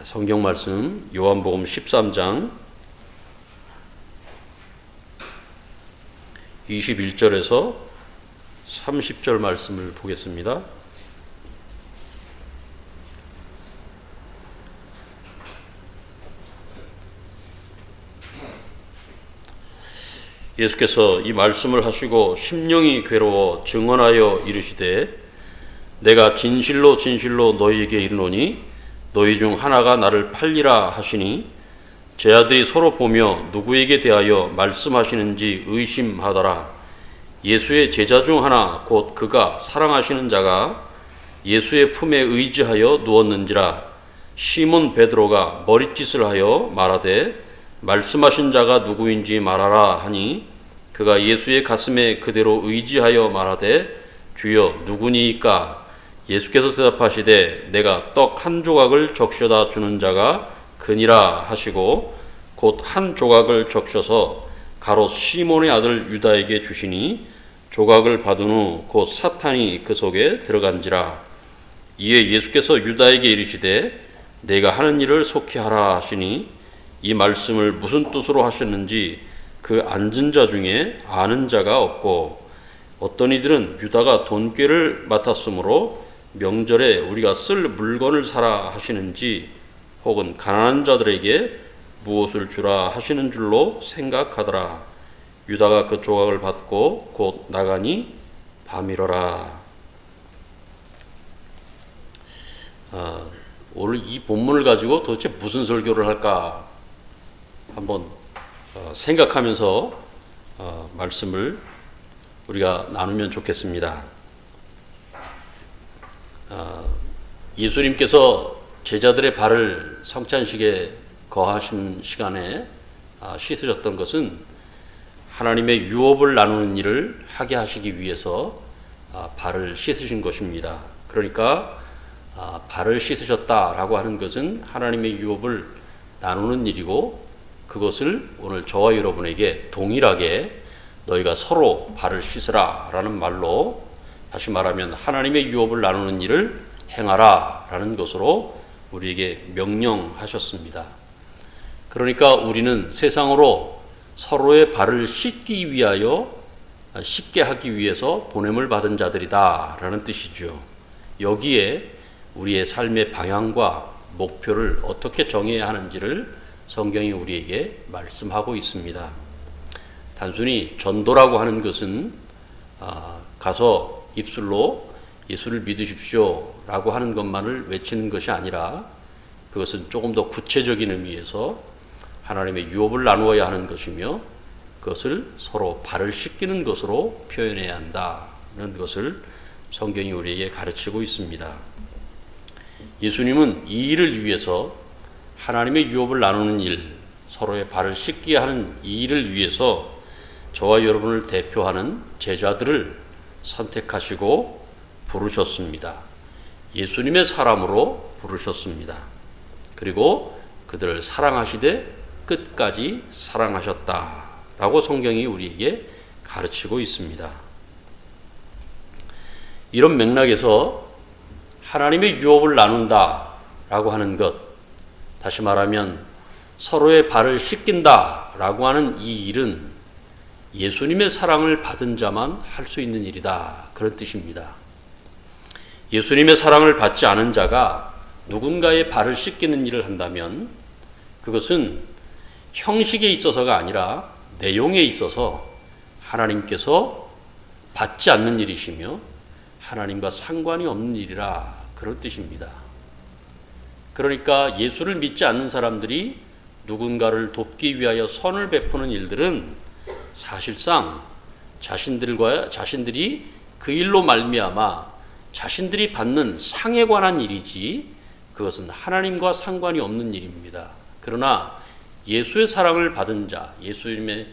성경 말씀 요한복음 13장 21절에서 30절 말씀을 보겠습니다. 예수께서 이 말씀을 하시고 심령이 괴로워 증언하여 이르시되 내가 진실로 진실로 너희에게 이르노니 너희 중 하나가 나를 팔리라 하시니 제 아들이 서로 보며 누구에게 대하여 말씀하시는지 의심하더라. 예수의 제자 중 하나 곧 그가 사랑하시는 자가 예수의 품에 의지하여 누웠는지라. 시몬 베드로가 머릿짓을 하여 말하되 말씀하신 자가 누구인지 말하라 하니 그가 예수의 가슴에 그대로 의지하여 말하되 주여 누구니이까? 예수께서 대답하시되 내가 떡 한 조각을 적셔다 주는 자가 그니라 하시고 곧 한 조각을 적셔서 가롯 시몬의 아들 유다에게 주시니 조각을 받은 후 곧 사탄이 그 속에 들어간지라. 이에 예수께서 유다에게 이르시되 내가 하는 일을 속히 하라 하시니 이 말씀을 무슨 뜻으로 하셨는지 그 앉은 자 중에 아는 자가 없고 어떤 이들은 유다가 돈꾀를 맡았으므로 명절에 우리가 쓸 물건을 사라 하시는지 혹은 가난한 자들에게 무엇을 주라 하시는 줄로 생각하더라. 유다가 그 조각을 받고 곧 나가니 밤이러라. 오늘 이 본문을 가지고 도대체 무슨 설교를 할까 한번 생각하면서 말씀을 우리가 나누면 좋겠습니다. 예수님께서 제자들의 발을 성찬식에 거하신 시간에 씻으셨던 것은 하나님의 유업을 나누는 일을 하게 하시기 위해서 발을 씻으신 것입니다. 그러니까 발을 씻으셨다라고 하는 것은 하나님의 유업을 나누는 일이고 그것을 오늘 저와 여러분에게 동일하게 너희가 서로 발을 씻으라 라는 말로 다시 말하면 하나님의 유업을 나누는 일을 행하라 라는 것으로 우리에게 명령하셨습니다. 그러니까 우리는 세상으로 서로의 발을 씻기 위하여 씻게 하기 위해서 보냄을 받은 자들이다 라는 뜻이죠. 여기에 우리의 삶의 방향과 목표를 어떻게 정해야 하는지를 성경이 우리에게 말씀하고 있습니다. 단순히 전도라고 하는 것은 가서 입술로 예수를 믿으십시오 라고 하는 것만을 외치는 것이 아니라 그것은 조금 더 구체적인 의미에서 하나님의 유업을 나누어야 하는 것이며 그것을 서로 발을 씻기는 것으로 표현해야 한다는 것을 성경이 우리에게 가르치고 있습니다. 예수님은 이 일을 위해서 하나님의 유업을 나누는 일, 서로의 발을 씻게 하는 이 일을 위해서 저와 여러분을 대표하는 제자들을 선택하시고 부르셨습니다. 예수님의 사람으로 부르셨습니다. 그리고 그들을 사랑하시되 끝까지 사랑하셨다라고 성경이 우리에게 가르치고 있습니다. 이런 맥락에서 하나님의 유업을 나눈다라고 하는 것, 다시 말하면 서로의 발을 씻긴다라고 하는 이 일은 예수님의 사랑을 받은 자만 할 수 있는 일이다. 그런 뜻입니다. 예수님의 사랑을 받지 않은 자가 누군가의 발을 씻기는 일을 한다면 그것은 형식에 있어서가 아니라 내용에 있어서 하나님께서 받지 않는 일이시며 하나님과 상관이 없는 일이라 그런 뜻입니다. 그러니까 예수를 믿지 않는 사람들이 누군가를 돕기 위하여 선을 베푸는 일들은 사실상 자신들이 그 일로 말미암아 자신들이 받는 상에 관한 일이지 그것은 하나님과 상관이 없는 일입니다. 그러나 예수의 사랑을 받은 자, 예수님의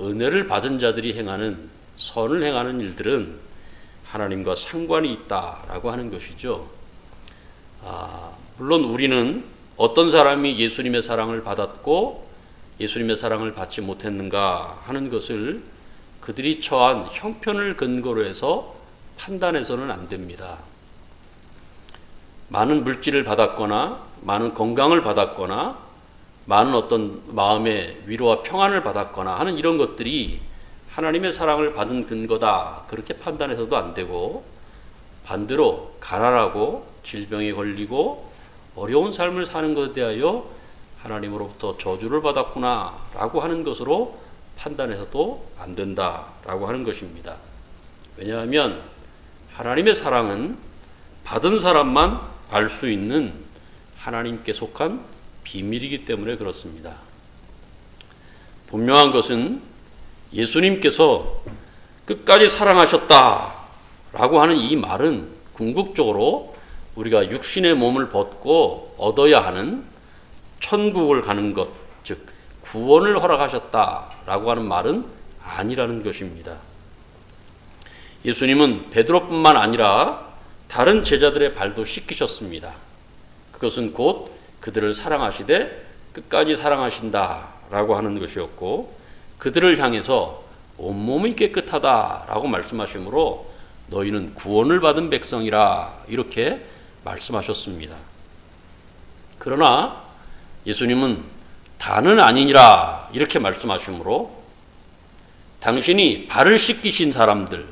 은혜를 받은 자들이 행하는 선을 행하는 일들은 하나님과 상관이 있다라고 하는 것이죠. 물론 우리는 어떤 사람이 예수님의 사랑을 받았고 예수님의 사랑을 받지 못했는가 하는 것을 그들이 처한 형편을 근거로 해서 판단해서는 안 됩니다. 많은 물질을 받았거나 많은 건강을 받았거나 많은 어떤 마음의 위로와 평안을 받았거나 하는 이런 것들이 하나님의 사랑을 받은 근거다, 그렇게 판단해서도 안 되고, 반대로 가난하고 질병에 걸리고 어려운 삶을 사는 것에 대하여 하나님으로부터 저주를 받았구나 라고 하는 것으로 판단해서도 안 된다라고 하는 것입니다. 왜냐하면 하나님의 사랑은 받은 사람만 알 수 있는 하나님께 속한 비밀이기 때문에 그렇습니다. 분명한 것은 예수님께서 끝까지 사랑하셨다라고 하는 이 말은 궁극적으로 우리가 육신의 몸을 벗고 얻어야 하는 천국을 가는 것, 즉 구원을 허락하셨다라고 하는 말은 아니라는 것입니다. 예수님은 베드로뿐만 아니라 다른 제자들의 발도 씻기셨습니다. 그것은 곧 그들을 사랑하시되 끝까지 사랑하신다라고 하는 것이었고, 그들을 향해서 온몸이 깨끗하다라고 말씀하시므로 너희는 구원을 받은 백성이라 이렇게 말씀하셨습니다. 그러나 예수님은 다는 아니니라 이렇게 말씀하시므로 당신이 발을 씻기신 사람들,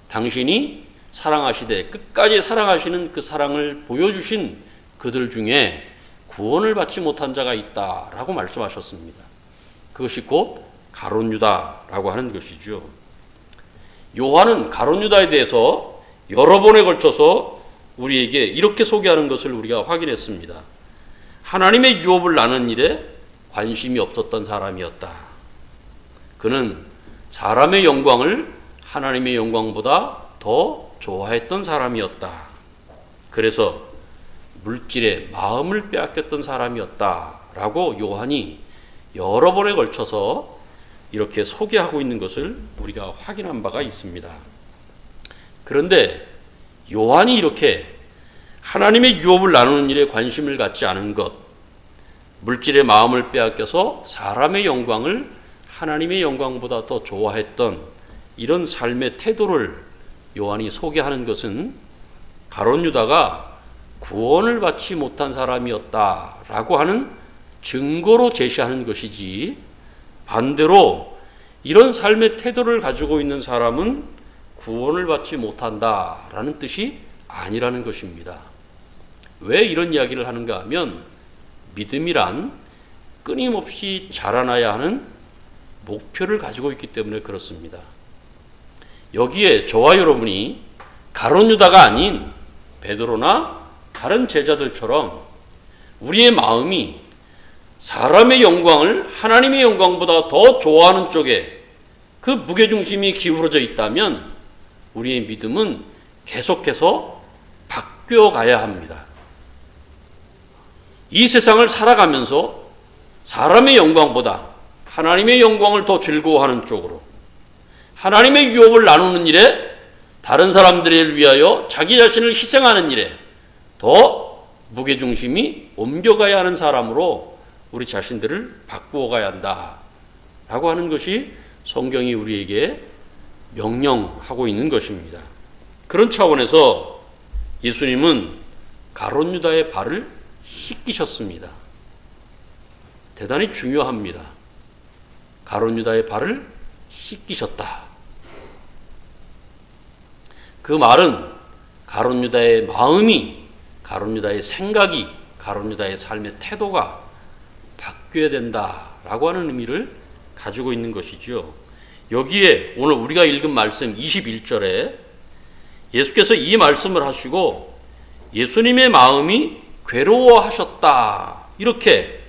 당신이 사랑하시되 끝까지 사랑하시는 그 사랑을 보여주신 그들 중에 구원을 받지 못한 자가 있다라고 말씀하셨습니다. 그것이 곧 가룟 유다라고 하는 것이죠. 요한은 가룟 유다에 대해서 여러 번에 걸쳐서 우리에게 이렇게 소개하는 것을 우리가 확인했습니다. 하나님의 유업을 나누는 일에 관심이 없었던 사람이었다. 그는 사람의 영광을 하나님의 영광보다 더 좋아했던 사람이었다. 그래서 물질에 마음을 빼앗겼던 사람이었다라고 요한이 여러 번에 걸쳐서 이렇게 소개하고 있는 것을 우리가 확인한 바가 있습니다. 그런데 요한이 이렇게 하나님의 유업을 나누는 일에 관심을 갖지 않은 것, 물질의 마음을 빼앗겨서 사람의 영광을 하나님의 영광보다 더 좋아했던 이런 삶의 태도를 요한이 소개하는 것은 가룟 유다가 구원을 받지 못한 사람이었다라고 하는 증거로 제시하는 것이지, 반대로 이런 삶의 태도를 가지고 있는 사람은 구원을 받지 못한다라는 뜻이 아니라는 것입니다. 왜 이런 이야기를 하는가 하면 믿음이란 끊임없이 자라나야 하는 목표를 가지고 있기 때문에 그렇습니다. 여기에 저와 여러분이 가룟 유다가 아닌 베드로나 다른 제자들처럼 우리의 마음이 사람의 영광을 하나님의 영광보다 더 좋아하는 쪽에 그 무게중심이 기울어져 있다면 우리의 믿음은 계속해서 바뀌어 가야 합니다. 이 세상을 살아가면서 사람의 영광보다 하나님의 영광을 더 즐거워하는 쪽으로, 하나님의 유업을 나누는 일에 다른 사람들을 위하여 자기 자신을 희생하는 일에 더 무게중심이 옮겨가야 하는 사람으로 우리 자신들을 바꾸어 가야 한다라고 하는 것이 성경이 우리에게 명령하고 있는 것입니다. 그런 차원에서 예수님은 가룟 유다의 발을 씻기셨습니다. 대단히 중요합니다. 가룟 유다의 발을 씻기셨다. 그 말은 가룟 유다의 마음이, 가룟 유다의 생각이, 가룟 유다의 삶의 태도가 바뀌어야 된다라고 하는 의미를 가지고 있는 것이죠. 여기에 오늘 우리가 읽은 말씀 21절에 예수께서 이 말씀을 하시고 예수님의 마음이 괴로워하셨다, 이렇게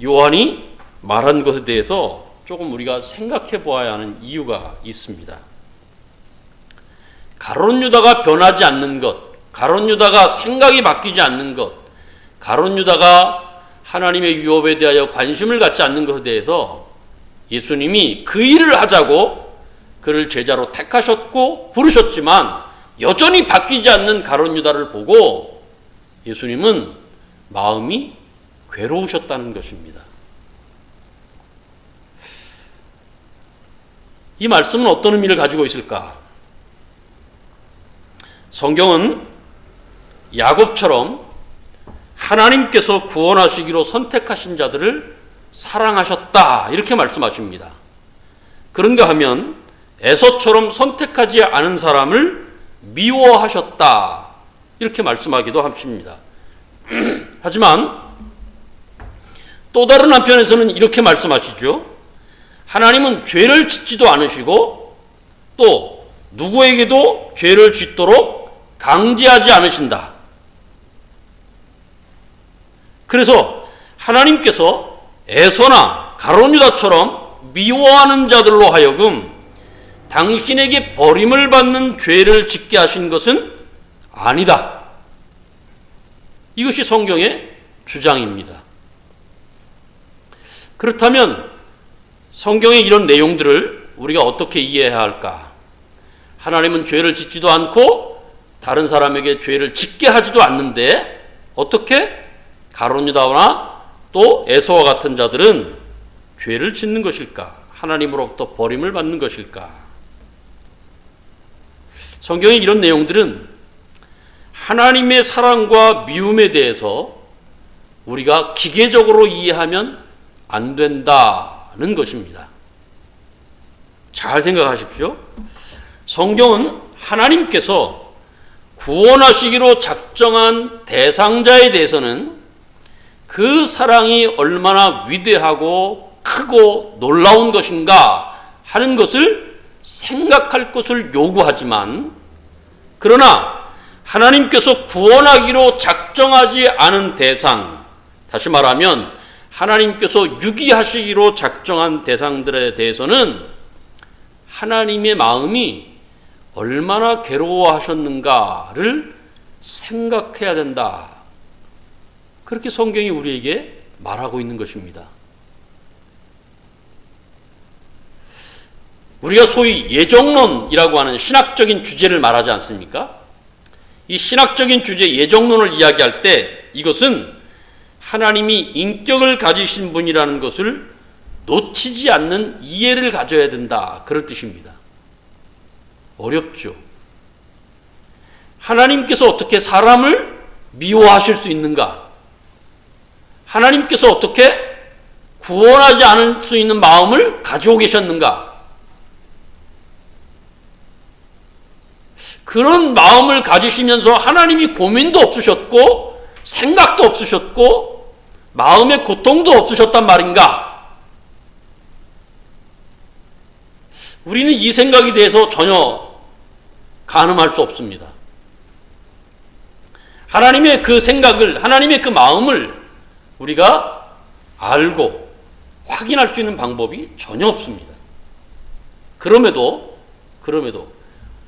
요한이 말한 것에 대해서 조금 우리가 생각해 보아야 하는 이유가 있습니다. 가룟 유다가 변하지 않는 것, 가룟 유다가 생각이 바뀌지 않는 것, 가룟 유다가 하나님의 유업에 대하여 관심을 갖지 않는 것에 대해서 예수님이 그 일을 하자고 그를 제자로 택하셨고 부르셨지만 여전히 바뀌지 않는 가룟 유다를 보고 예수님은 마음이 괴로우셨다는 것입니다. 이 말씀은 어떤 의미를 가지고 있을까? 성경은 야곱처럼 하나님께서 구원하시기로 선택하신 자들을 사랑하셨다 이렇게 말씀하십니다. 그런가 하면 에서처럼 선택하지 않은 사람을 미워하셨다 이렇게 말씀하기도 하십니다. 하지만 또 다른 한편에서는 이렇게 말씀하시죠. 하나님은 죄를 짓지도 않으시고 또 누구에게도 죄를 짓도록 강제하지 않으신다. 그래서 하나님께서 에서나 가룟유다처럼 미워하는 자들로 하여금 당신에게 버림을 받는 죄를 짓게 하신 것은 아니다. 이것이 성경의 주장입니다. 그렇다면 성경의 이런 내용들을 우리가 어떻게 이해해야 할까? 하나님은 죄를 짓지도 않고 다른 사람에게 죄를 짓게 하지도 않는데 어떻게 가룟유다나 또 에서와 같은 자들은 죄를 짓는 것일까? 하나님으로부터 버림을 받는 것일까? 성경의 이런 내용들은 하나님의 사랑과 미움에 대해서 우리가 기계적으로 이해하면 안 된다는 것입니다. 잘 생각하십시오. 성경은 하나님께서 구원하시기로 작정한 대상자에 대해서는 그 사랑이 얼마나 위대하고 크고 놀라운 것인가 하는 것을 생각할 것을 요구하지만, 그러나 하나님께서 구원하기로 작정하지 않은 대상, 다시 말하면 하나님께서 유기하시기로 작정한 대상들에 대해서는 하나님의 마음이 얼마나 괴로워하셨는가를 생각해야 된다. 그렇게 성경이 우리에게 말하고 있는 것입니다. 우리가 소위 예정론이라고 하는 신학적인 주제를 말하지 않습니까? 이 신학적인 주제 예정론을 이야기할 때 이것은 하나님이 인격을 가지신 분이라는 것을 놓치지 않는 이해를 가져야 된다, 그런 뜻입니다. 어렵죠. 하나님께서 어떻게 사람을 미워하실 수 있는가? 하나님께서 어떻게 구원하지 않을 수 있는 마음을 가지고 계셨는가? 그런 마음을 가지시면서 하나님이 고민도 없으셨고 생각도 없으셨고 마음의 고통도 없으셨단 말인가? 우리는 이 생각에 대해서 전혀 가늠할 수 없습니다. 하나님의 그 생각을, 하나님의 그 마음을 우리가 알고 확인할 수 있는 방법이 전혀 없습니다. 그럼에도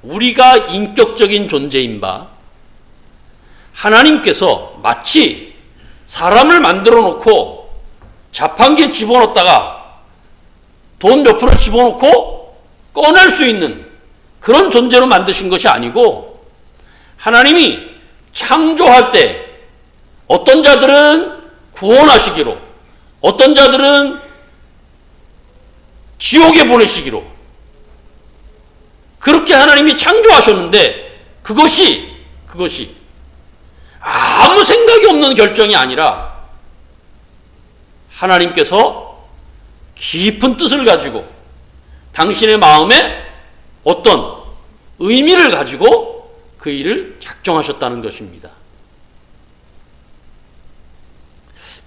우리가 인격적인 존재인 바 하나님께서 마치 사람을 만들어 놓고 자판기에 집어넣었다가 돈 몇 푼을 집어넣고 꺼낼 수 있는 그런 존재로 만드신 것이 아니고, 하나님이 창조할 때 어떤 자들은 구원하시기로, 어떤 자들은 지옥에 보내시기로, 그렇게 하나님이 창조하셨는데 그것이 아무 생각이 없는 결정이 아니라 하나님께서 깊은 뜻을 가지고 당신의 마음에 어떤 의미를 가지고 그 일을 작정하셨다는 것입니다.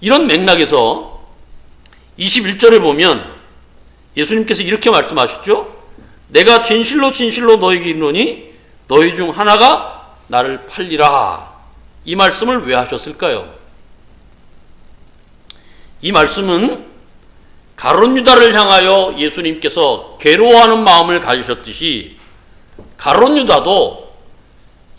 이런 맥락에서 21절에 보면 예수님께서 이렇게 말씀하셨죠. 내가 진실로 진실로 너희에게 이르노니 너희 중 하나가 나를 팔리라. 이 말씀을 왜 하셨을까요? 이 말씀은 가룟유다를 향하여 예수님께서 괴로워하는 마음을 가지셨듯이 가룟유다도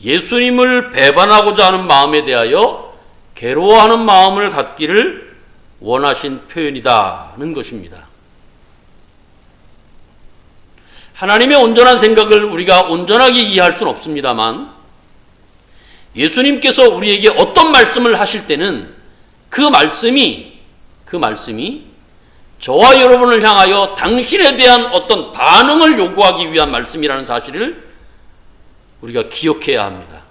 예수님을 배반하고자 하는 마음에 대하여 괴로워하는 마음을 갖기를 원하신 표현이다는 것입니다. 하나님의 온전한 생각을 우리가 온전하게 이해할 수는 없습니다만, 예수님께서 우리에게 어떤 말씀을 하실 때는 그 말씀이 저와 여러분을 향하여 당신에 대한 어떤 반응을 요구하기 위한 말씀이라는 사실을 우리가 기억해야 합니다.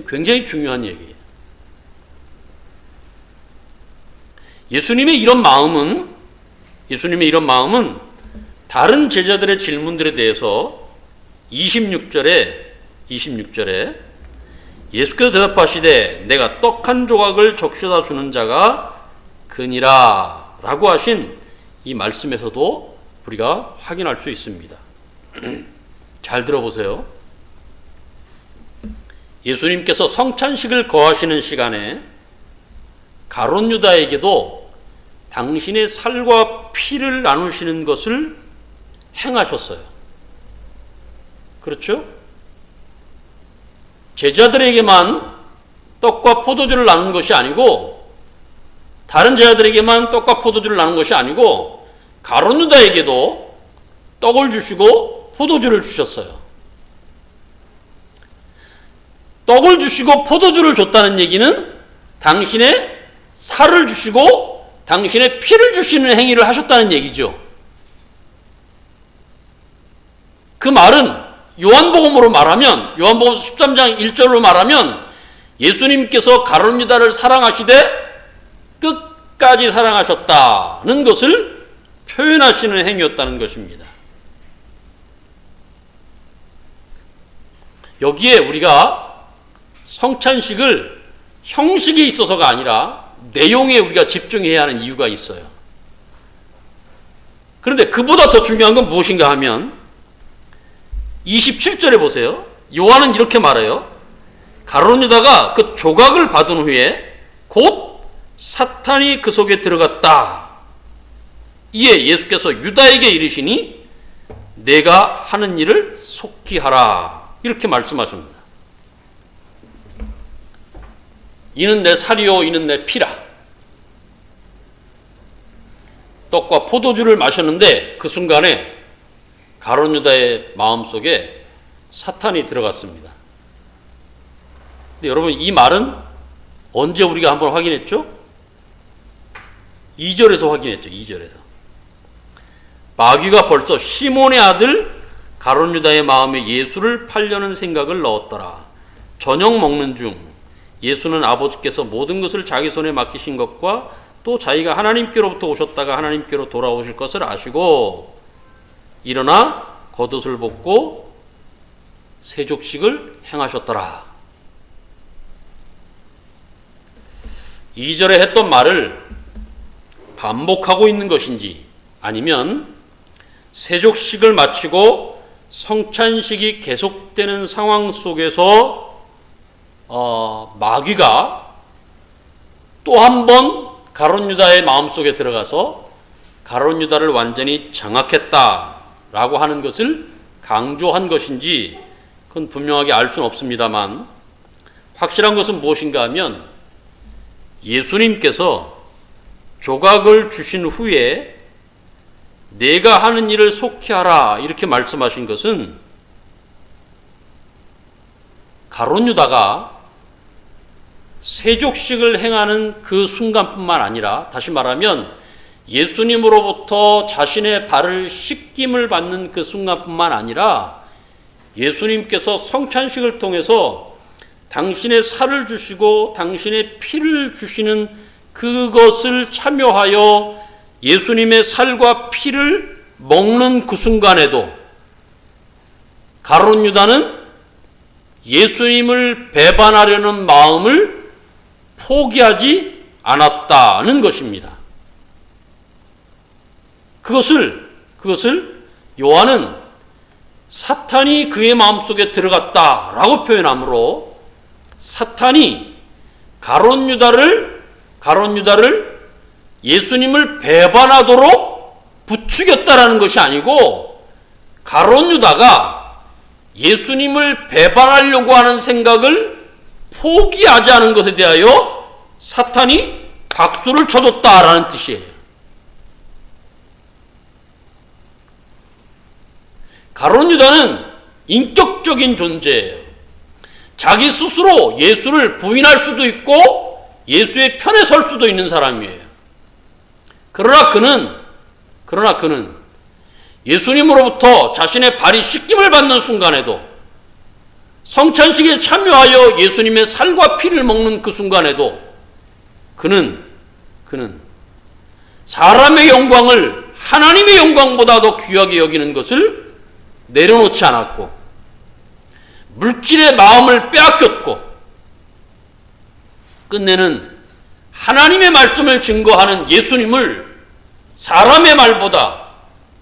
굉장히 중요한 얘기예요. 예수님의 이런 마음은 다른 제자들의 질문들에 대해서 26절에 예수께서 대답하시되 내가 떡 한 조각을 적셔다 주는 자가 그니라 라고 하신 이 말씀에서도 우리가 확인할 수 있습니다. 잘 들어보세요. 예수님께서 성찬식을 거하시는 시간에 가룟 유다에게도 당신의 살과 피를 나누시는 것을 행하셨어요. 그렇죠? 제자들에게만 떡과 포도주를 나눈 것이 아니고, 다른 제자들에게만 떡과 포도주를 나눈 것이 아니고 가룟 유다에게도 떡을 주시고 포도주를 주셨어요. 떡을 주시고 포도주를 줬다는 얘기는 당신의 살을 주시고 당신의 피를 주시는 행위를 하셨다는 얘기죠. 그 말은 요한복음으로 말하면, 요한복음 13장 1절로 말하면 예수님께서 가룟 유다를 사랑하시되 끝까지 사랑하셨다는 것을 표현하시는 행위였다는 것입니다. 여기에 우리가 성찬식을 형식에 있어서가 아니라 내용에 우리가 집중해야 하는 이유가 있어요. 그런데 그보다 더 중요한 건 무엇인가 하면 27절에 보세요. 요한은 이렇게 말해요. 가룟 유다가 그 조각을 받은 후에 곧 사탄이 그 속에 들어갔다. 이에 예수께서 유다에게 이르시니 내가 하는 일을 속히 하라. 이렇게 말씀하십니다. 이는 내 살이요 이는 내 피라. 떡과 포도주를 마셨는데 그 순간에 가룟 유다의 마음속에 사탄이 들어갔습니다. 근데 여러분, 이 말은 언제 우리가 한번 확인했죠? 2절에서 확인했죠. 2절에서. 마귀가 벌써 시몬의 아들 가룟 유다의 마음에 예수를 팔려는 생각을 넣었더라. 저녁 먹는 중 예수는 아버지께서 모든 것을 자기 손에 맡기신 것과 또 자기가 하나님께로부터 오셨다가 하나님께로 돌아오실 것을 아시고 일어나 겉옷을 벗고 세족식을 행하셨더라. 2절에 했던 말을 반복하고 있는 것인지, 아니면 세족식을 마치고 성찬식이 계속되는 상황 속에서 마귀가 또 한 번 가룟 유다의 마음속에 들어가서 가룟 유다를 완전히 장악했다라고 하는 것을 강조한 것인지 그건 분명하게 알 수는 없습니다만, 확실한 것은 무엇인가 하면 예수님께서 조각을 주신 후에 내가 하는 일을 속히 하라 이렇게 말씀하신 것은 가룟 유다가 세족식을 행하는 그 순간뿐만 아니라, 다시 말하면 예수님으로부터 자신의 발을 씻김을 받는 그 순간뿐만 아니라 예수님께서 성찬식을 통해서 당신의 살을 주시고 당신의 피를 주시는 그것을 참여하여 예수님의 살과 피를 먹는 그 순간에도 가룟 유다는 예수님을 배반하려는 마음을 포기하지 않았다는 것입니다. 그것을 요한은 사탄이 그의 마음속에 들어갔다라고 표현하므로 사탄이 가룟 유다를 예수님을 배반하도록 부추겼다라는 것이 아니고, 가룟 유다가 예수님을 배반하려고 하는 생각을 포기하지 않은 것에 대하여 사탄이 박수를 쳐줬다라는 뜻이에요. 가룟 유다는 인격적인 존재예요. 자기 스스로 예수를 부인할 수도 있고 예수의 편에 설 수도 있는 사람이에요. 그러나 그는 예수님으로부터 자신의 발이 씻김을 받는 순간에도, 성찬식에 참여하여 예수님의 살과 피를 먹는 그 순간에도 그는 사람의 영광을 하나님의 영광보다 더 귀하게 여기는 것을 내려놓지 않았고, 물질의 마음을 빼앗겼고, 끝내는 하나님의 말씀을 증거하는 예수님을 사람의 말보다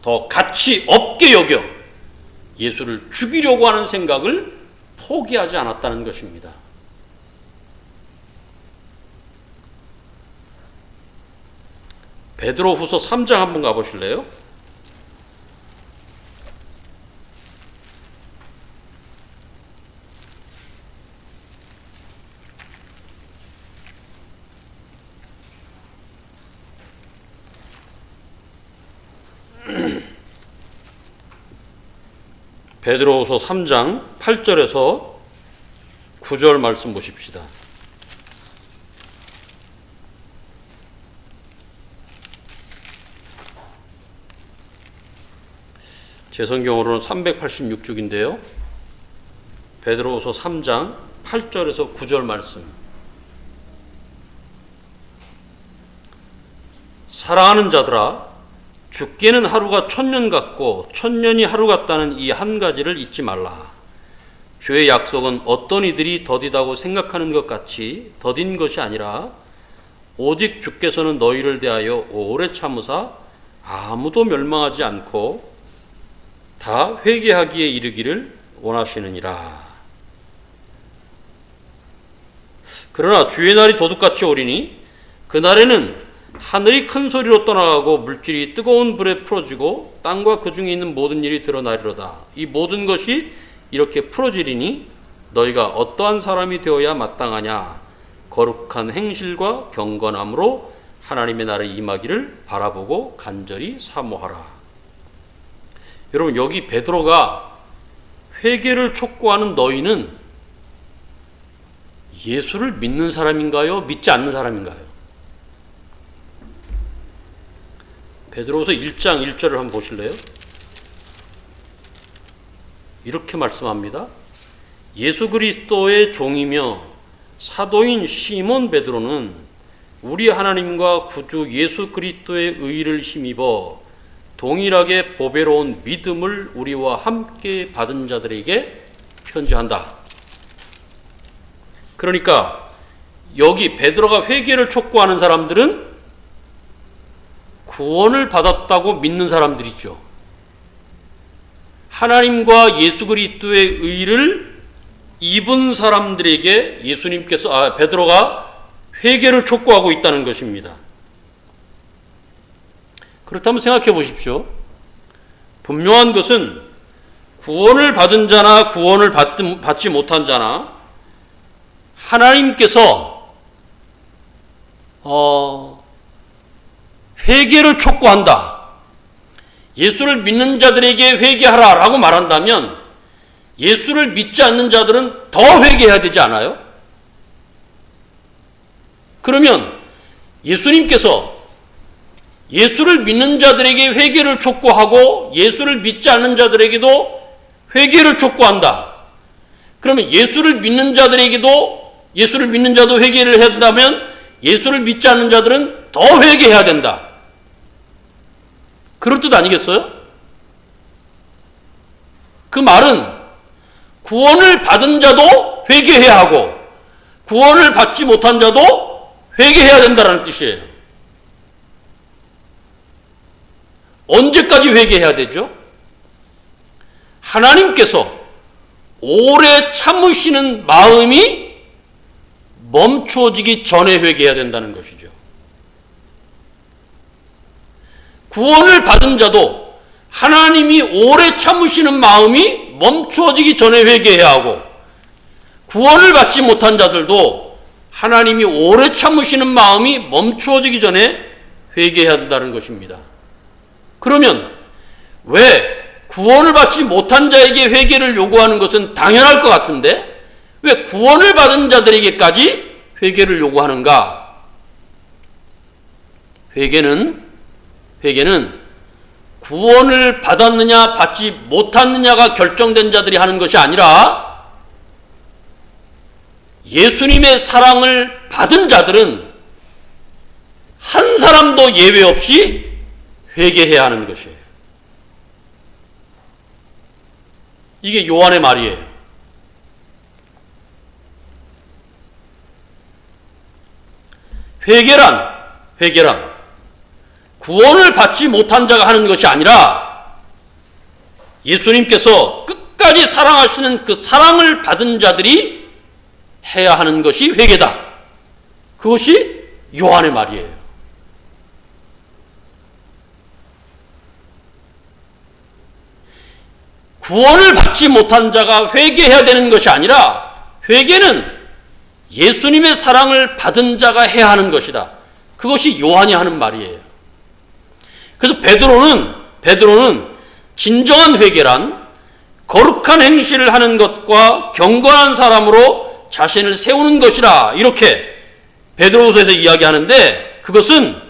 더 가치 없게 여겨 예수를 죽이려고 하는 생각을 포기하지 않았다는 것입니다. 베드로후서 3장 한번 가보실래요? 베드로후서 3장 8절에서 9절 말씀 보십시다. 제 성경으로는 386쪽인데요. 베드로후서 3장 8절에서 9절 말씀. 사랑하는 자들아, 죽게는 하루가 1000년 같고 1000년이 하루 같다는 이 한 가지를 잊지 말라. 주의 약속은 어떤 이들이 더디다고 생각하는 것 같이 더딘 것이 아니라 오직 주께서는 너희를 대하여 오래 참으사 아무도 멸망하지 않고 다 회개하기에 이르기를 원하시느니라. 그러나 주의 날이 도둑같이 오리니 그날에는 하늘이 큰 소리로 떠나가고 물질이 뜨거운 불에 풀어지고 땅과 그 중에 있는 모든 일이 드러나리로다. 이 모든 것이 이렇게 풀어지리니 너희가 어떠한 사람이 되어야 마땅하냐. 거룩한 행실과 경건함으로 하나님의 날에 임하기를 바라보고 간절히 사모하라. 여러분, 여기 베드로가 회개를 촉구하는 너희는 예수를 믿는 사람인가요? 믿지 않는 사람인가요? 베드로후서 1장 1절을 한번 보실래요? 이렇게 말씀합니다. 예수 그리스도의 종이며 사도인 시몬 베드로는 우리 하나님과 구주 예수 그리스도의 의를 힘입어 동일하게 보배로운 믿음을 우리와 함께 받은 자들에게 편지한다. 그러니까 여기 베드로가 회개를 촉구하는 사람들은 구원을 받았다고 믿는 사람들이죠. 하나님과 예수 그리스도의 의를 입은 사람들에게 베드로가 회개를 촉구하고 있다는 것입니다. 그렇다면 생각해 보십시오. 분명한 것은 구원을 받은 자나 구원을 받지 못한 자나 하나님께서 회개를 촉구한다. 예수를 믿는 자들에게 회개하라 라고 말한다면 예수를 믿지 않는 자들은 더 회개해야 되지 않아요? 그러면 예수님께서 예수를 믿는 자들에게 회개를 촉구하고 예수를 믿지 않는 자들에게도 회개를 촉구한다. 그러면 예수를 믿는 자도 회개를 해야 된다면 예수를 믿지 않는 자들은 더 회개해야 된다. 그럴 뜻 아니겠어요? 그 말은 구원을 받은 자도 회개해야 하고 구원을 받지 못한 자도 회개해야 된다는 뜻이에요. 언제까지 회개해야 되죠? 하나님께서 오래 참으시는 마음이 멈추어지기 전에 회개해야 된다는 것이죠. 구원을 받은 자도 하나님이 오래 참으시는 마음이 멈추어지기 전에 회개해야 하고 구원을 받지 못한 자들도 하나님이 오래 참으시는 마음이 멈추어지기 전에 회개해야 한다는 것입니다. 그러면 왜 구원을 받지 못한 자에게 회개를 요구하는 것은 당연할 것 같은데 왜 구원을 받은 자들에게까지 회개를 요구하는가? 회개는 구원을 받았느냐 받지 못했느냐가 결정된 자들이 하는 것이 아니라 예수님의 사랑을 받은 자들은 한 사람도 예외 없이 회개해야 하는 것이에요. 이게 요한의 말이에요. 회개란 구원을 받지 못한 자가 하는 것이 아니라 예수님께서 끝까지 사랑하시는 그 사랑을 받은 자들이 해야 하는 것이 회개다. 그것이 요한의 말이에요. 구원을 받지 못한 자가 회개해야 되는 것이 아니라 회개는 예수님의 사랑을 받은 자가 해야 하는 것이다. 그것이 요한이 하는 말이에요. 그래서 베드로는 진정한 회개란 거룩한 행실을 하는 것과 경건한 사람으로 자신을 세우는 것이라 이렇게 베드로후서에서 이야기하는데, 그것은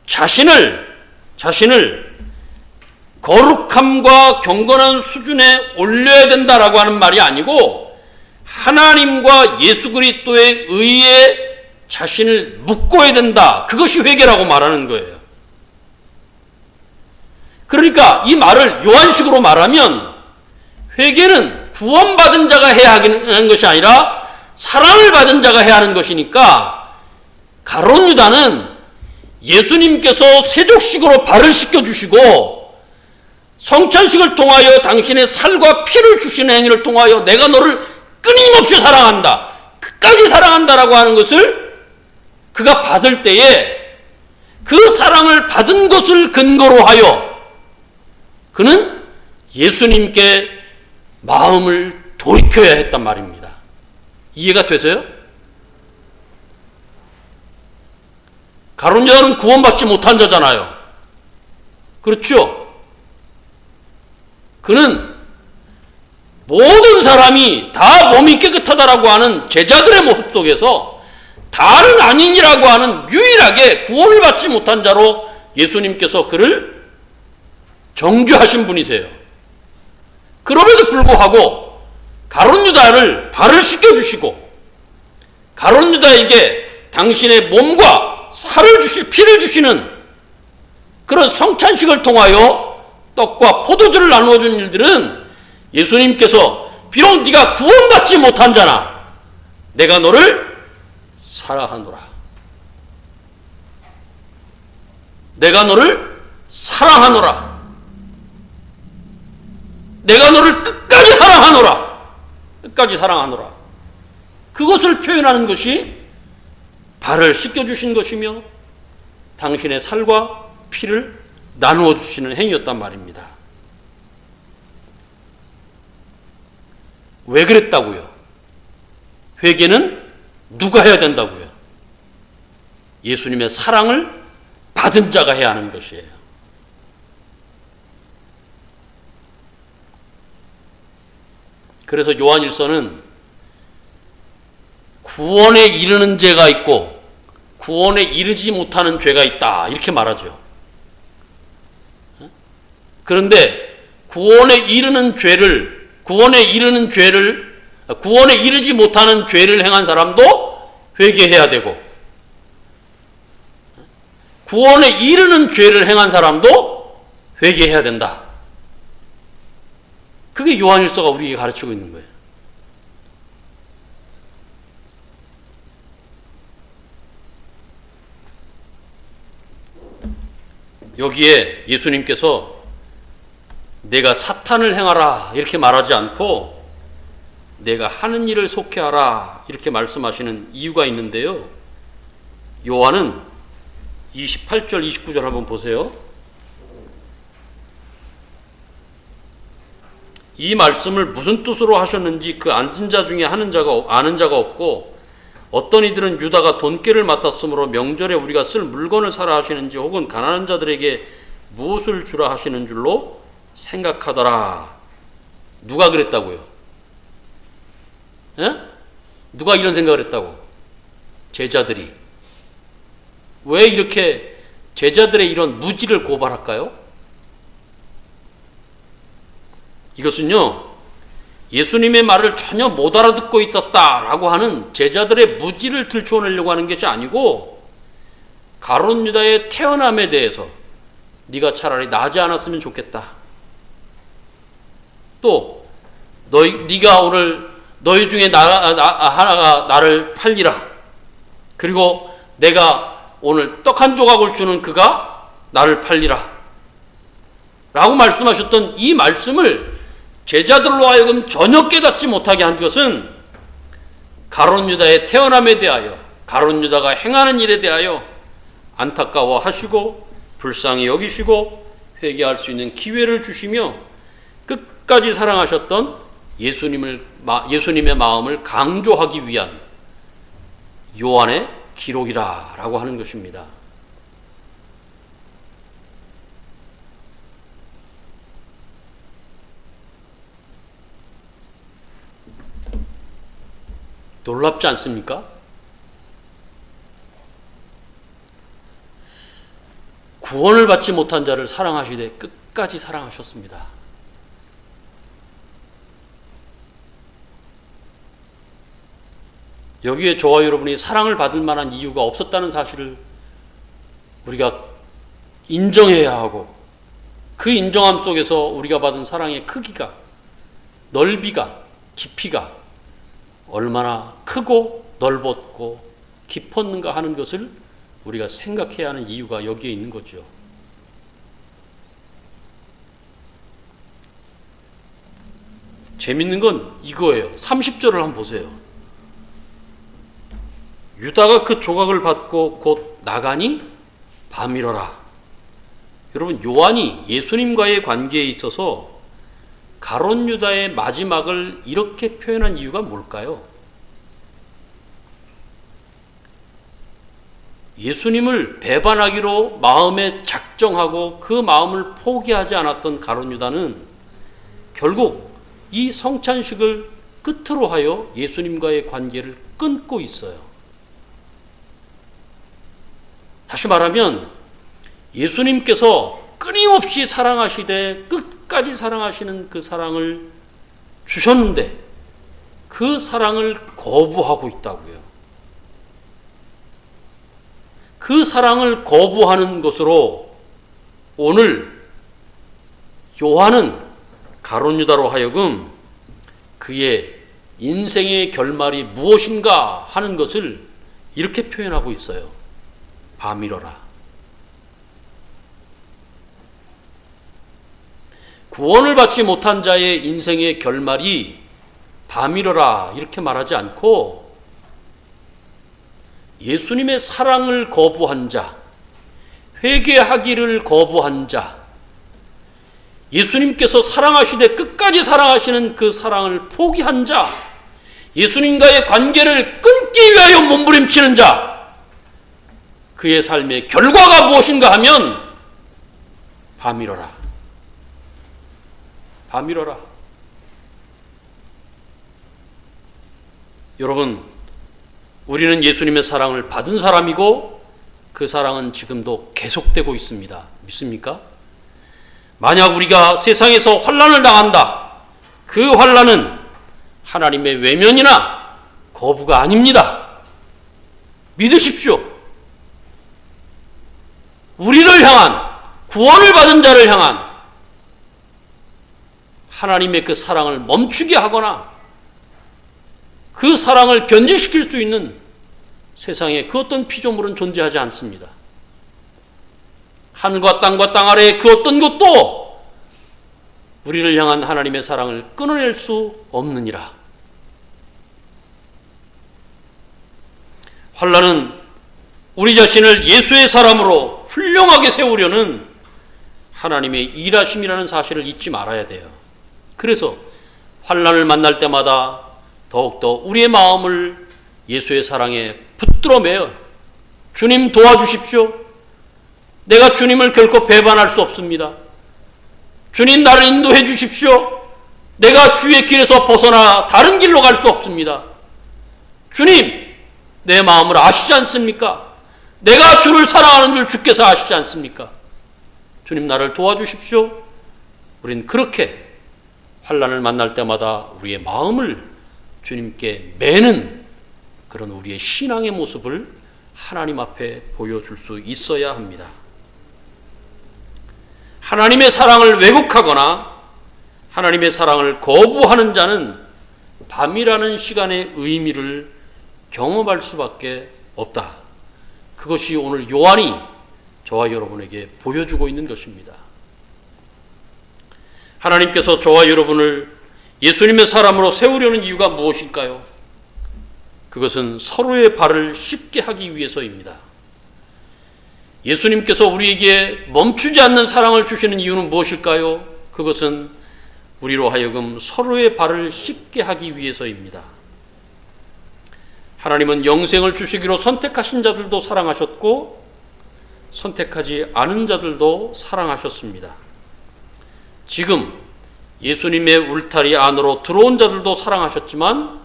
자신을 거룩함과 경건한 수준에 올려야 된다라고 하는 말이 아니고 하나님과 예수 그리스도의 의에 자신을 묶어야 된다. 그것이 회개라고 말하는 거예요. 그러니까 이 말을 요한식으로 말하면 회개는 구원받은 자가 해야 하는 것이 아니라 사랑을 받은 자가 해야 하는 것이니까, 가룟 유다는 예수님께서 세족식으로 발을 씻겨주시고 성찬식을 통하여 당신의 살과 피를 주시는 행위를 통하여 내가 너를 끊임없이 사랑한다, 끝까지 사랑한다라고 하는 것을 그가 받을 때에 그 사랑을 받은 것을 근거로 하여 그는 예수님께 마음을 돌이켜야 했단 말입니다. 이해가 되세요? 가룟 유다는 구원받지 못한 자잖아요. 그렇죠? 그는 모든 사람이 다 몸이 깨끗하다라고 하는 제자들의 모습 속에서 다른 아닌이라고 하는 유일하게 구원을 받지 못한 자로 예수님께서 그를 정죄하신 분이세요. 그럼에도 불구하고 가룟 유다를 발을 씻겨주시고 가룟 유다에게 당신의 몸과 살을 피를 주시는 그런 성찬식을 통하여 떡과 포도주를 나누어 준 일들은 예수님께서 비록 네가 구원받지 못한 자나 내가 너를 사랑하노라. 내가 너를 사랑하노라. 내가 너를 끝까지 사랑하노라. 끝까지 사랑하노라. 그것을 표현하는 것이 발을 씻겨주신 것이며 당신의 살과 피를 나누어 주시는 행위였단 말입니다. 왜 그랬다고요? 회개는 누가 해야 된다고요? 예수님의 사랑을 받은 자가 해야 하는 것이에요. 그래서 요한일서는 구원에 이르는 죄가 있고 구원에 이르지 못하는 죄가 있다 이렇게 말하죠. 그런데 구원에 이르지 못하는 죄를 행한 사람도 회개해야 되고 구원에 이르는 죄를 행한 사람도 회개해야 된다. 그게 요한일서가 우리에게 가르치고 있는 거예요. 여기에 예수님께서 내가 사탄을 행하라 이렇게 말하지 않고 내가 하는 일을 속해하라 이렇게 말씀하시는 이유가 있는데요. 요한은 28절 29절 한번 보세요. 이 말씀을 무슨 뜻으로 하셨는지 그 앉은 자 중에 아는 자가 없고 어떤 이들은 유다가 돈깨를 맡았으므로 명절에 우리가 쓸 물건을 사라 하시는지 혹은 가난한 자들에게 무엇을 주라 하시는 줄로 생각하더라. 누가 그랬다고요? 에? 누가 이런 생각을 했다고? 제자들이. 왜 이렇게 제자들의 이런 무지를 고발할까요? 이것은요, 예수님의 말을 전혀 못 알아듣고 있었다라고 하는 제자들의 무지를 들춰내려고 하는 것이 아니고 가룟 유다의 태어남에 대해서 네가 차라리 나지 않았으면 좋겠다. 또 네가 오늘 너희 중에 하나가 나를 팔리라. 그리고 내가 오늘 떡 한 조각을 주는 그가 나를 팔리라. 라고 말씀하셨던 이 말씀을 제자들로 하여금 전혀 깨닫지 못하게 한 것은 가룟 유다의 태어남에 대하여, 가룟 유다가 행하는 일에 대하여 안타까워 하시고 불쌍히 여기시고 회개할 수 있는 기회를 주시며 끝까지 사랑하셨던 예수님의 마음을 강조하기 위한 요한의 기록이라고 하는 것입니다. 놀랍지 않습니까? 구원을 받지 못한 자를 사랑하시되 끝까지 사랑하셨습니다. 여기에 저와 여러분이 사랑을 받을 만한 이유가 없었다는 사실을 우리가 인정해야 하고, 그 인정함 속에서 우리가 받은 사랑의 크기가, 넓이가, 깊이가 얼마나 크고 넓었고 깊었는가 하는 것을 우리가 생각해야 하는 이유가 여기에 있는 거죠. 재밌는 건 이거예요. 30절을 한번 보세요. 유다가 그 조각을 받고 곧 나가니 밤이러라. 여러분, 요한이 예수님과의 관계에 있어서 가룟 유다의 마지막을 이렇게 표현한 이유가 뭘까요? 예수님을 배반하기로 마음에 작정하고 그 마음을 포기하지 않았던 가룟 유다는 결국 이 성찬식을 끝으로 하여 예수님과의 관계를 끊고 있어요. 다시 말하면 예수님께서 끊임없이 사랑하시되 끝까지 사랑하시는 그 사랑을 주셨는데 그 사랑을 거부하고 있다고요. 그 사랑을 거부하는 것으로 오늘 요한은 가룟 유다로 하여금 그의 인생의 결말이 무엇인가 하는 것을 이렇게 표현하고 있어요. 밤이러라. 구원을 받지 못한 자의 인생의 결말이 밤이러라 이렇게 말하지 않고 예수님의 사랑을 거부한 자, 회개하기를 거부한 자, 예수님께서 사랑하시되 끝까지 사랑하시는 그 사랑을 포기한 자, 예수님과의 관계를 끊기 위하여 몸부림치는 자, 그의 삶의 결과가 무엇인가 하면 밤이러라. 밤이러라. 여러분, 우리는 예수님의 사랑을 받은 사람이고 그 사랑은 지금도 계속되고 있습니다. 믿습니까? 만약 우리가 세상에서 환난을 당한다. 그 환난은 하나님의 외면이나 거부가 아닙니다. 믿으십시오. 우리를 향한, 구원을 받은 자를 향한 하나님의 그 사랑을 멈추게 하거나 그 사랑을 변질시킬 수 있는 세상에 그 어떤 피조물은 존재하지 않습니다. 하늘과 땅 아래의 그 어떤 것도 우리를 향한 하나님의 사랑을 끊어낼 수 없느니라. 환난은 우리 자신을 예수의 사람으로 훌륭하게 세우려는 하나님의 일하심이라는 사실을 잊지 말아야 돼요. 그래서 환난을 만날 때마다 더욱더 우리의 마음을 예수의 사랑에 붙들어 매어 주님 도와주십시오. 내가 주님을 결코 배반할 수 없습니다. 주님 나를 인도해 주십시오. 내가 주의 길에서 벗어나 다른 길로 갈 수 없습니다. 주님, 내 마음을 아시지 않습니까? 내가 주를 사랑하는 줄 주께서 아시지 않습니까? 주님 나를 도와주십시오. 우린 그렇게 환난을 만날 때마다 우리의 마음을 주님께 매는 그런 우리의 신앙의 모습을 하나님 앞에 보여줄 수 있어야 합니다. 하나님의 사랑을 왜곡하거나 하나님의 사랑을 거부하는 자는 밤이라는 시간의 의미를 경험할 수밖에 없다. 그것이 오늘 요한이 저와 여러분에게 보여주고 있는 것입니다. 하나님께서 저와 여러분을 예수님의 사람으로 세우려는 이유가 무엇일까요? 그것은 서로의 발을 씻게 하기 위해서입니다. 예수님께서 우리에게 멈추지 않는 사랑을 주시는 이유는 무엇일까요? 그것은 우리로 하여금 서로의 발을 씻게 하기 위해서입니다. 하나님은 영생을 주시기로 선택하신 자들도 사랑하셨고 선택하지 않은 자들도 사랑하셨습니다. 지금 예수님의 울타리 안으로 들어온 자들도 사랑하셨지만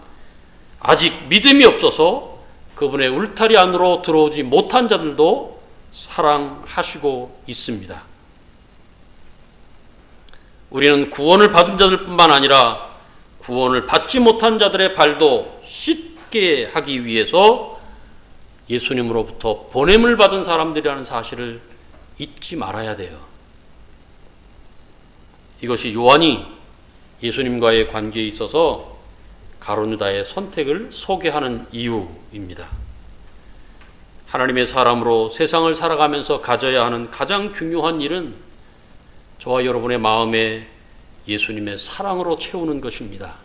아직 믿음이 없어서 그분의 울타리 안으로 들어오지 못한 자들도 사랑하시고 있습니다. 우리는 구원을 받은 자들뿐만 아니라 구원을 받지 못한 자들의 발도 씻게 하기 위해서 예수님으로부터 보냄을 받은 사람들이라는 사실을 잊지 말아야 돼요. 이것이 요한이 예수님과의 관계에 있어서 가룟 유다의 선택을 소개하는 이유입니다. 하나님의 사람으로 세상을 살아가면서 가져야 하는 가장 중요한 일은 저와 여러분의 마음에 예수님의 사랑으로 채우는 것입니다.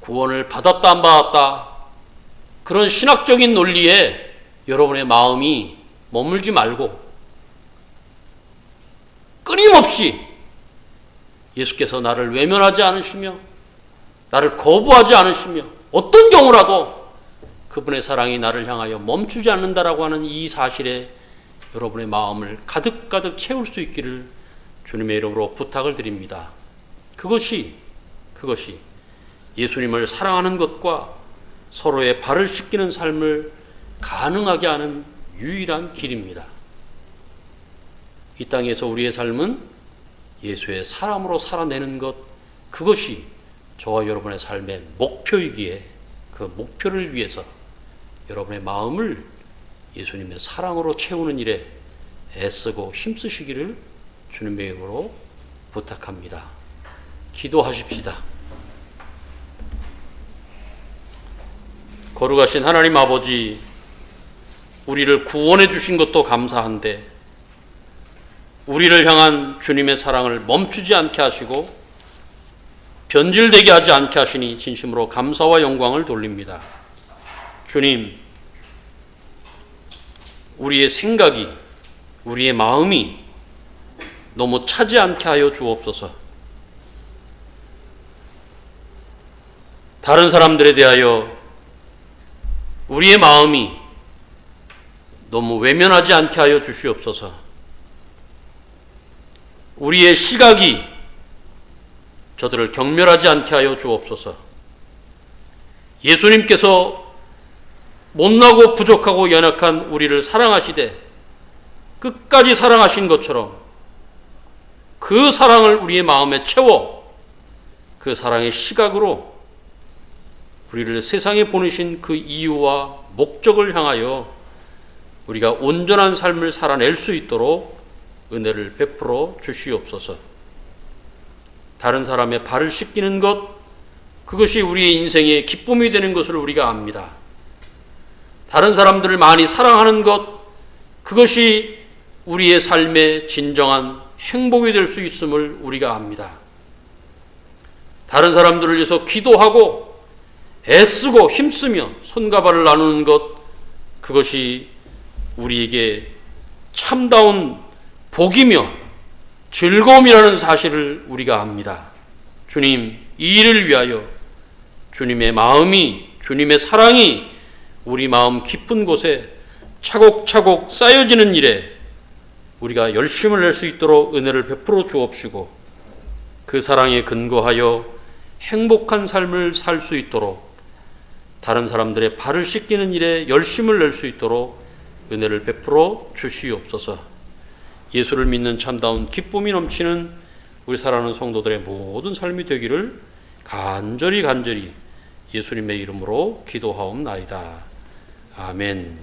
구원을 받았다 안 받았다 그런 신학적인 논리에 여러분의 마음이 머물지 말고 끊임없이 예수께서 나를 외면하지 않으시며 나를 거부하지 않으시며 어떤 경우라도 그분의 사랑이 나를 향하여 멈추지 않는다라고 하는 이 사실에 여러분의 마음을 가득가득 채울 수 있기를 주님의 이름으로 부탁을 드립니다. 그것이 예수님을 사랑하는 것과 서로의 발을 씻기는 삶을 가능하게 하는 유일한 길입니다. 이 땅에서 우리의 삶은 예수의 사람으로 살아내는 것, 그것이 저와 여러분의 삶의 목표이기에 그 목표를 위해서 여러분의 마음을 예수님의 사랑으로 채우는 일에 애쓰고 힘쓰시기를 주님의 이름으로 부탁합니다. 기도하십시다. 거룩하신 하나님 아버지, 우리를 구원해 주신 것도 감사한데 우리를 향한 주님의 사랑을 멈추지 않게 하시고 변질되게 하지 않게 하시니 진심으로 감사와 영광을 돌립니다. 주님, 우리의 생각이, 우리의 마음이 너무 차지 않게 하여 주옵소서. 다른 사람들에 대하여 우리의 마음이 너무 외면하지 않게 하여 주시옵소서. 우리의 시각이 저들을 경멸하지 않게 하여 주옵소서. 예수님께서 못나고 부족하고 연약한 우리를 사랑하시되 끝까지 사랑하신 것처럼 그 사랑을 우리의 마음에 채워 그 사랑의 시각으로 우리를 세상에 보내신 그 이유와 목적을 향하여 우리가 온전한 삶을 살아낼 수 있도록 은혜를 베풀어 주시옵소서. 다른 사람의 발을 씻기는 것, 그것이 우리의 인생의 기쁨이 되는 것을 우리가 압니다. 다른 사람들을 많이 사랑하는 것, 그것이 우리의 삶의 진정한 행복이 될 수 있음을 우리가 압니다. 다른 사람들을 위해서 기도하고 애쓰고 힘쓰며 손과 발을 나누는 것, 그것이 우리에게 참다운 복이며 즐거움이라는 사실을 우리가 압니다. 주님, 이 일을 위하여 주님의 마음이, 주님의 사랑이 우리 마음 깊은 곳에 차곡차곡 쌓여지는 일에 우리가 열심을 낼 수 있도록 은혜를 베풀어 주옵시고 그 사랑에 근거하여 행복한 삶을 살 수 있도록 다른 사람들의 발을 씻기는 일에 열심을 낼 수 있도록 은혜를 베풀어 주시옵소서. 예수를 믿는 참다운 기쁨이 넘치는 우리 사랑하는 성도들의 모든 삶이 되기를 간절히 예수님의 이름으로 기도하옵나이다. 아멘.